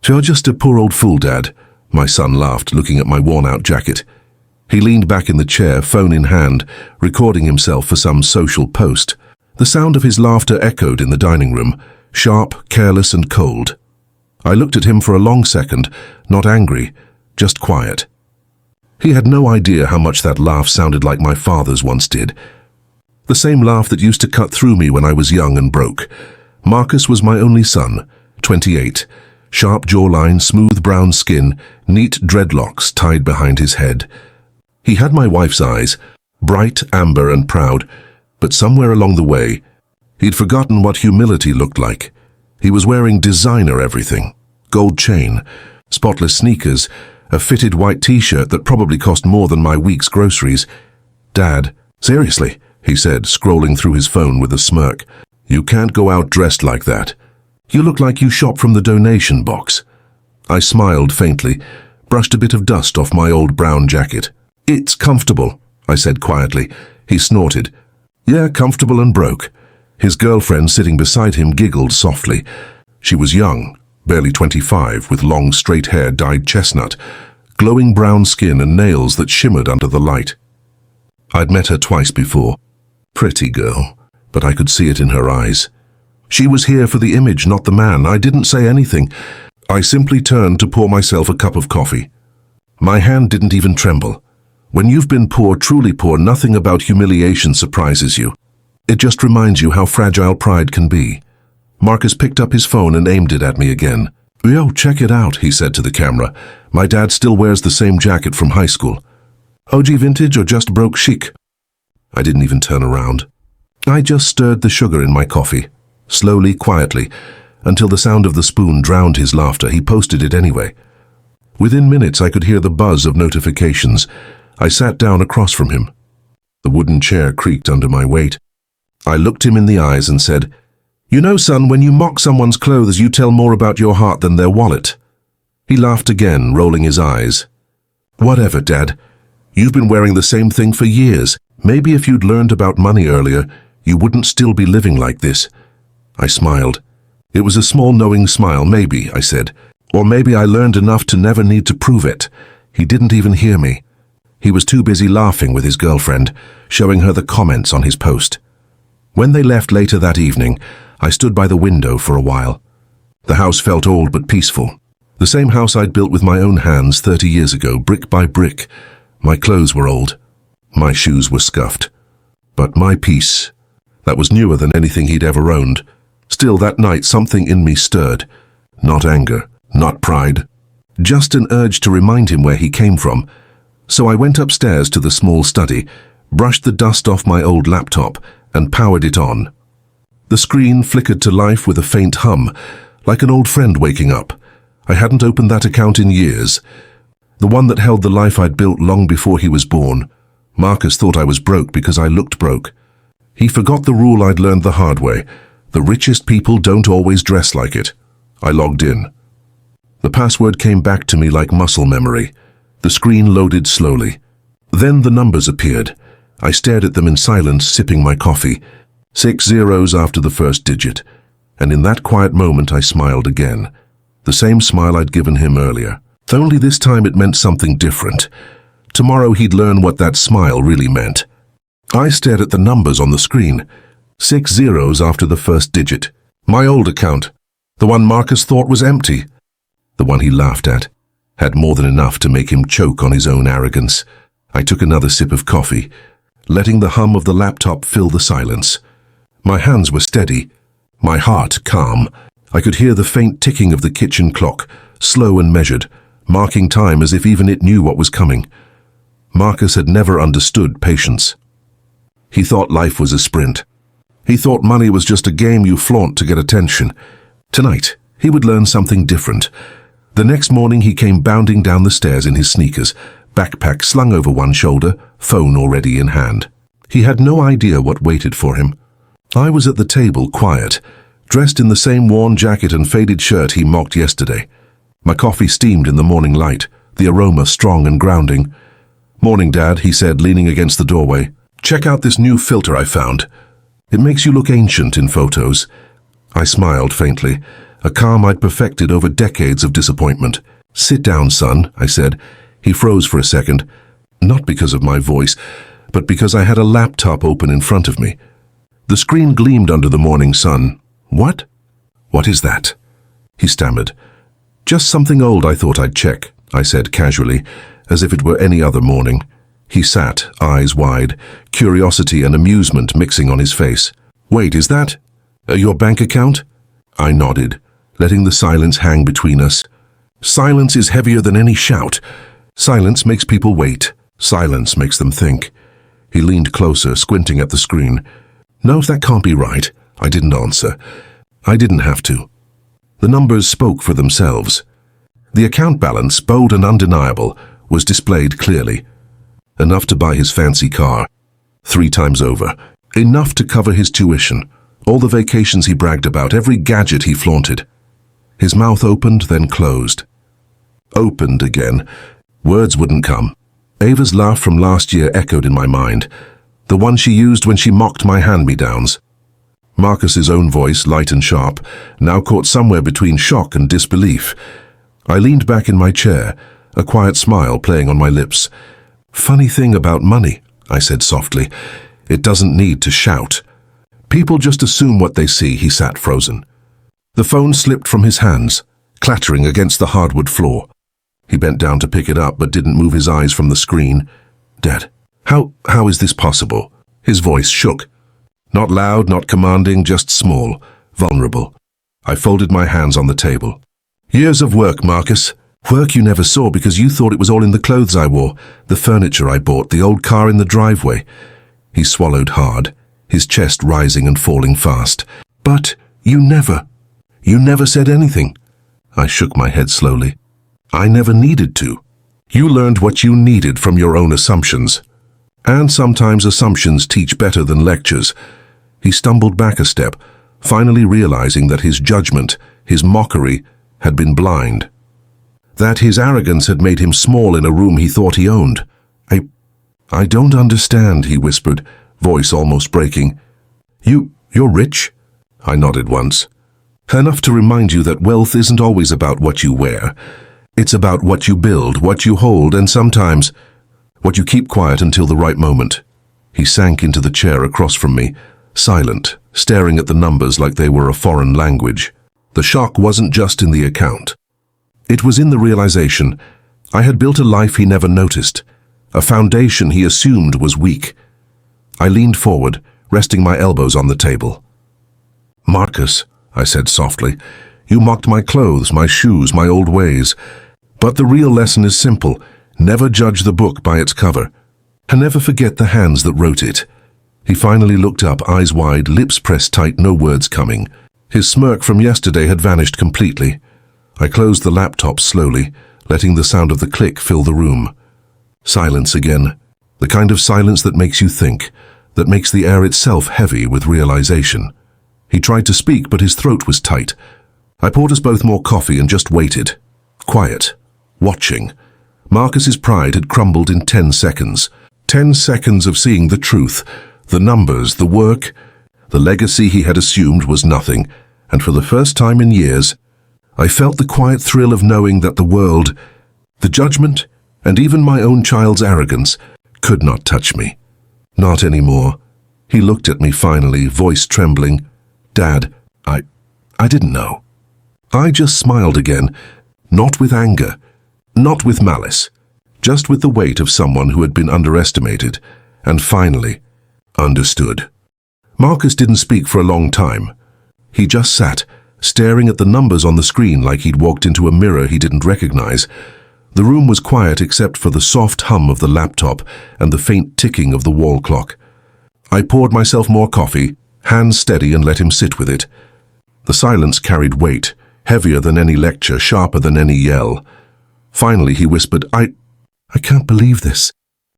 "You're just a poor old fool, Dad," my son laughed, looking at my worn-out jacket. He leaned back in the chair, phone in hand, recording himself for some social post. The sound of his laughter echoed in the dining room, sharp, careless, and cold. I looked at him for a long second, not angry, just quiet. He had no idea how much that laugh sounded like my father's once did. The same laugh that used to cut through me when I was young and broke. Marcus was my only son, 28, sharp jawline, smooth brown skin, neat dreadlocks tied behind his head. He had my wife's eyes, bright, amber, and proud, but somewhere along the way, he'd forgotten what humility looked like. He was wearing designer everything, gold chain, spotless sneakers, a fitted white t-shirt that probably cost more than my week's groceries. "Dad, seriously," he said, scrolling through his phone with a smirk. "You can't go out dressed like that. You look like you shop from the donation box." I smiled faintly, brushed a bit of dust off my old brown jacket. "It's comfortable," I said quietly. He snorted. "Yeah, comfortable and broke." His girlfriend sitting beside him giggled softly. She was young, barely 25, with long straight hair dyed chestnut, glowing brown skin and nails that shimmered under the light. I'd met her twice before. Pretty girl, but I could see it in her eyes. She was here for the image, not the man. I didn't say anything. I simply turned to pour myself a cup of coffee. My hand didn't even tremble. When you've been poor, truly poor, nothing about humiliation surprises you. It just reminds you how fragile pride can be. Marcus picked up his phone and aimed it at me again. "Yo, check it out," he said to the camera. "My dad still wears the same jacket from high school. OG vintage or just broke chic?" I didn't even turn around. I just stirred the sugar in my coffee, slowly, quietly, until the sound of the spoon drowned his laughter. He posted it anyway. Within minutes I could hear the buzz of notifications. I sat down across from him. The wooden chair creaked under my weight. I looked him in the eyes and said, "You know, son, when you mock someone's clothes, you tell more about your heart than their wallet." He laughed again, rolling his eyes. "Whatever, Dad. You've been wearing the same thing for years. Maybe if you'd learned about money earlier, you wouldn't still be living like this." I smiled. It was a small knowing smile, maybe, I said. Or maybe I learned enough to never need to prove it. He didn't even hear me. He was too busy laughing with his girlfriend, showing her the comments on his post. When they left later that evening, I stood by the window for a while. The house felt old but peaceful. The same house I'd built with my own hands 30 years ago, brick by brick. My clothes were old. My shoes were scuffed. But my peace, that was newer than anything he'd ever owned. Still, that night something in me stirred. Not anger, not pride. Just an urge to remind him where he came from. So I went upstairs to the small study, brushed the dust off my old laptop, and powered it on. The screen flickered to life with a faint hum, like an old friend waking up. I hadn't opened that account in years. The one that held the life I'd built long before he was born. Marcus thought I was broke because I looked broke. He forgot the rule I'd learned the hard way. The richest people don't always dress like it. I logged in. The password came back to me like muscle memory. The screen loaded slowly. Then the numbers appeared. I stared at them in silence, sipping my coffee. 6 zeros after the first digit. And in that quiet moment I smiled again. The same smile I'd given him earlier. Only this time it meant something different. Tomorrow he'd learn what that smile really meant. I stared at the numbers on the screen. 6 zeros after the first digit. My old account. The one Marcus thought was empty. The one he laughed at. Had more than enough to make him choke on his own arrogance. I took another sip of coffee, letting the hum of the laptop fill the silence. My hands were steady, my heart calm. I could hear the faint ticking of the kitchen clock, slow and measured, marking time as if even it knew what was coming. Marcus had never understood patience. He thought life was a sprint. He thought money was just a game you flaunt to get attention. Tonight, he would learn something different. The next morning he came bounding down the stairs in his sneakers, backpack slung over one shoulder, phone already in hand. He had no idea what waited for him. I was at the table, quiet, dressed in the same worn jacket and faded shirt he mocked yesterday. My coffee steamed in the morning light, the aroma strong and grounding. "Morning, Dad," he said, leaning against the doorway. "Check out this new filter I found. It makes you look ancient in photos." I smiled faintly. a calm I'd perfected over decades of disappointment. "Sit down, son," I said. He froze for a second, not because of my voice, but because I had a laptop open in front of me. The screen gleamed under the morning sun. "What? What is that?" he stammered. "Just something old I thought I'd check," I said casually, as if it were any other morning. He sat, eyes wide, curiosity and amusement mixing on his face. "Wait, is that your bank account?" I nodded, letting the silence hang between us. Silence is heavier than any shout. Silence makes people wait. Silence makes them think. He leaned closer, squinting at the screen. "No, that can't be right." I didn't answer. I didn't have to. The numbers spoke for themselves. The account balance, bold and undeniable, was displayed clearly. Enough to buy his fancy car 3 times over. Enough to cover his tuition, all the vacations he bragged about, every gadget he flaunted. His mouth opened, then closed. Opened again. Words wouldn't come. Ava's laugh from last year echoed in my mind, the one she used when she mocked my hand-me-downs. Marcus's own voice, light and sharp, now caught somewhere between shock and disbelief. I leaned back in my chair, a quiet smile playing on my lips. "Funny thing about money," I said softly. "It doesn't need to shout. People just assume what they see." He sat frozen. The phone slipped from his hands, clattering against the hardwood floor. He bent down to pick it up but didn't move his eyes from the screen. "Dad, how is this possible?" His voice shook. Not loud, not commanding, just small, vulnerable. I folded my hands on the table. "Years of work, Marcus. Work you never saw because you thought it was all in the clothes I wore, the furniture I bought, the old car in the driveway." He swallowed hard, his chest rising and falling fast. "But you never said anything." I shook my head slowly. "I never needed to. You learned what you needed from your own assumptions. And sometimes assumptions teach better than lectures." He stumbled back a step, finally realizing that his judgment, his mockery, had been blind. That his arrogance had made him small in a room he thought he owned. I don't understand," he whispered, voice almost breaking. You're rich?" I nodded once. "Enough to remind you that wealth isn't always about what you wear. It's about what you build, what you hold, and sometimes what you keep quiet until the right moment." He sank into the chair across from me, silent, staring at the numbers like they were a foreign language. The shock wasn't just in the account. It was in the realization I had built a life he never noticed, a foundation he assumed was weak. I leaned forward, resting my elbows on the table. "Marcus," I said softly, "you mocked my clothes, my shoes, my old ways. But the real lesson is simple. Never judge the book by its cover. And never forget the hands that wrote it." He finally looked up, eyes wide, lips pressed tight, no words coming. His smirk from yesterday had vanished completely. I closed the laptop slowly, letting the sound of the click fill the room. Silence again. The kind of silence that makes you think, that makes the air itself heavy with realization. He tried to speak, but his throat was tight. I poured us both more coffee and just waited. Quiet. Watching. Marcus's pride had crumbled in 10 seconds. 10 seconds of seeing the truth, the numbers, the work. The legacy he had assumed was nothing, and for the first time in years, I felt the quiet thrill of knowing that the world, the judgment, and even my own child's arrogance could not touch me. Not anymore. He looked at me finally, voice trembling. "Dad, I didn't know." I just smiled again, not with anger, not with malice, just with the weight of someone who had been underestimated, and finally understood. Marcus didn't speak for a long time. He just sat, staring at the numbers on the screen like he'd walked into a mirror he didn't recognize. The room was quiet except for the soft hum of the laptop and the faint ticking of the wall clock. I poured myself more coffee, hands steady, and let him sit with it. The silence carried weight, heavier than any lecture, sharper than any yell. Finally he whispered, I can't believe this.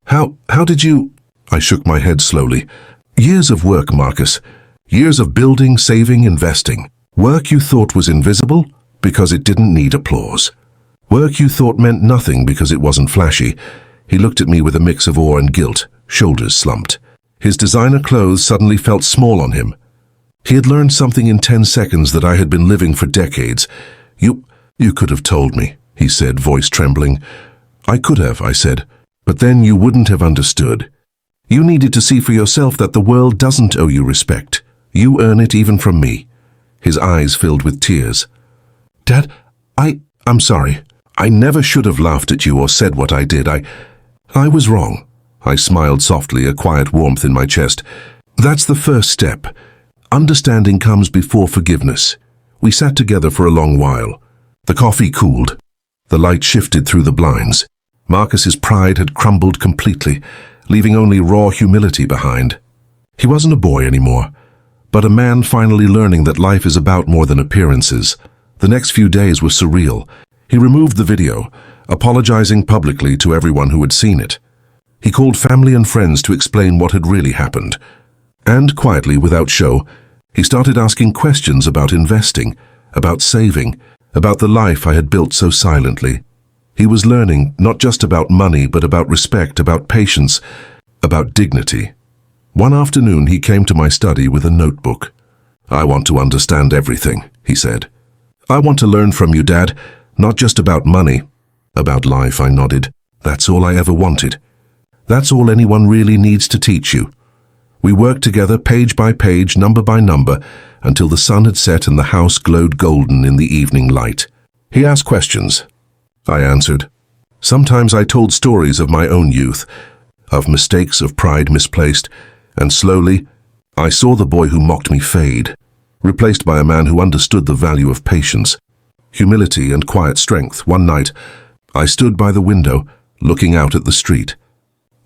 How did you—" I shook my head slowly. "Years of work, Marcus. Years of building, saving, investing. Work you thought was invisible because it didn't need applause. Work you thought meant nothing because it wasn't flashy." He looked at me with a mix of awe and guilt, shoulders slumped. His designer clothes suddenly felt small on him. He had learned something in 10 seconds that I had been living for decades. You could have told me, he said, voice trembling. I could have, I said, but then you wouldn't have understood. You needed to see for yourself that the world doesn't owe you respect. You earn it even from me. His eyes filled with tears. Dad, I'm sorry. I never should have laughed at you or said what I did. I was wrong. I smiled softly, a quiet warmth in my chest. That's the first step. Understanding comes before forgiveness. We sat together for a long while. The coffee cooled. The light shifted through the blinds. Marcus's pride had crumbled completely, leaving only raw humility behind. He wasn't a boy anymore, but a man finally learning that life is about more than appearances. The next few days were surreal. He removed the video, apologizing publicly to everyone who had seen it. He called family and friends to explain what had really happened. And quietly, without show, he started asking questions about investing, about saving, about the life I had built so silently. He was learning not just about money, but about respect, about patience, about dignity. One afternoon he came to my study with a notebook. I want to understand everything, he said. I want to learn from you, Dad, not just about money. About life, I nodded. That's all I ever wanted. That's all anyone really needs to teach you. We worked together page by page, number by number, until the sun had set and the house glowed golden in the evening light. He asked questions. I answered. Sometimes I told stories of my own youth, of mistakes, of pride misplaced, and slowly I saw the boy who mocked me fade, replaced by a man who understood the value of patience, humility, and quiet strength. One night, I stood by the window, looking out at the street.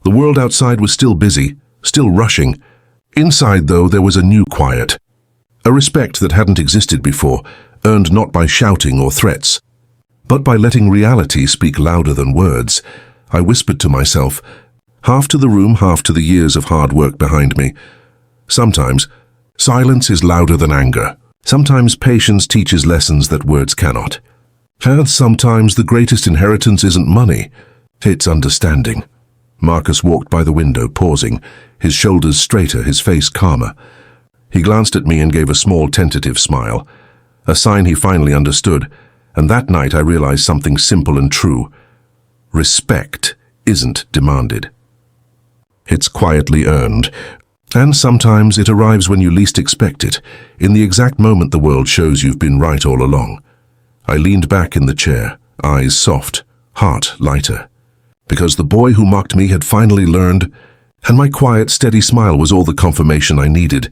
The world outside was still busy, still rushing. Inside, though, there was a new quiet, a respect that hadn't existed before, earned not by shouting or threats, but by letting reality speak louder than words. I whispered to myself, half to the room, half to the years of hard work behind me. Sometimes, silence is louder than anger. Sometimes patience teaches lessons that words cannot. And sometimes the greatest inheritance isn't money, it's understanding. Marcus walked by the window, pausing, his shoulders straighter, his face calmer. He glanced at me and gave a small, tentative smile, a sign he finally understood, and that night I realized something simple and true. Respect isn't demanded. It's quietly earned, and sometimes it arrives when you least expect it, in the exact moment the world shows you've been right all along. I leaned back in the chair, eyes soft, heart lighter, because the boy who mocked me had finally learned, and my quiet, steady smile was all the confirmation I needed.